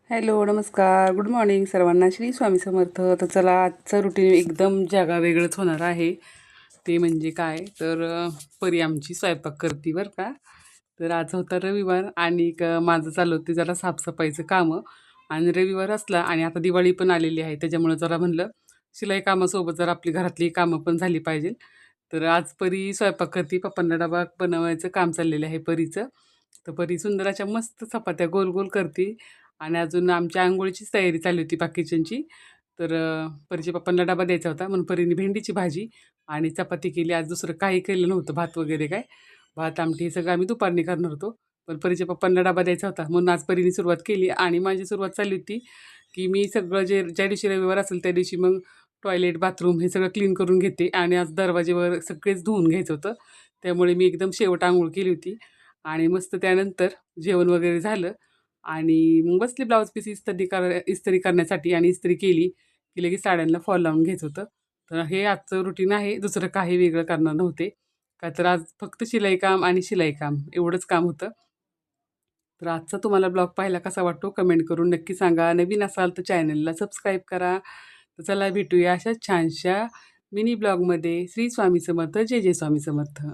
Hello, नमस्कार, good morning सर्वांना. श्री स्वामी समर्थ. तर चला, आजचं रुटीन एकदम वेगळंच होणार आहे. ते म्हणजे काय तर परी आमची स्वयंपाक करते बरं का. तर आज होता रविवार आणि माझं चालू होते जरा साफसफाईचं कामं. आणि रविवार असला आणि आता दिवाळी पण आलेली आहे, त्याच्यामुळं जरा म्हणलं शिलाई कामासोबत जरा आपली घरातली कामं पण झाली पाहिजे. तर आज परी स्वयंपाक करते. पप्पांना डबा बनवायचं काम चाललेलं आहे परीचं. तर परी सुंदर अशा मस्त चपात्या गोल गोल करते. आणि अजून आमच्या अंघोळीचीच तयारी चालली होती बाकीच्यांची. तर परीच्या पप्पांना डबा द्यायचा होता म्हणून परीने भेंडीची भाजी आणि चपाती केली. आज दुसरं काही केलं नव्हतं, भात वगैरे काय. भात आमटी हे सगळं आम्ही दुपारनी करणार होतो. पण परीच्या पप्पांना डबा द्यायचा होता म्हणून आज परीने सुरुवात केली. आणि माझी सुरुवात चालली होती की मी सगळं ज्या दिवशी रविवार असेल त्या दिवशी मग टॉयलेट, बाथरूम हे सगळं क्लीन करून घेते. आणि आज दरवाजेवर सगळेच धुवून घ्यायचं होतं. त्यामुळे मी एकदम शेवट अंघोळ केली होती. आणि मस्त त्यानंतर जेवण वगैरे झालं आणि मग बसले ब्लाऊज पीस इस्त्री करण्यासाठी. आणि इस्त्री केली की लगेच साड्यांना फॉल लावून घ्यायचं होतं. तर हे आजचं रुटीन आहे. दुसरं काही वेगळं करणार नव्हते. का तर आज फक्त शिलाई काम आणि शिलाई काम एवढंच काम होतं. तर आजचा तुम्हाला ब्लॉग पाहायला कसा वाटतो कमेंट करून नक्की सांगा. नवीन असाल तर चॅनलला सबस्क्राईब करा. तर चला भेटूया अशा छानशा मिनी ब्लॉगमध्ये. श्री स्वामी समर्थ. जय जय स्वामी समर्थ.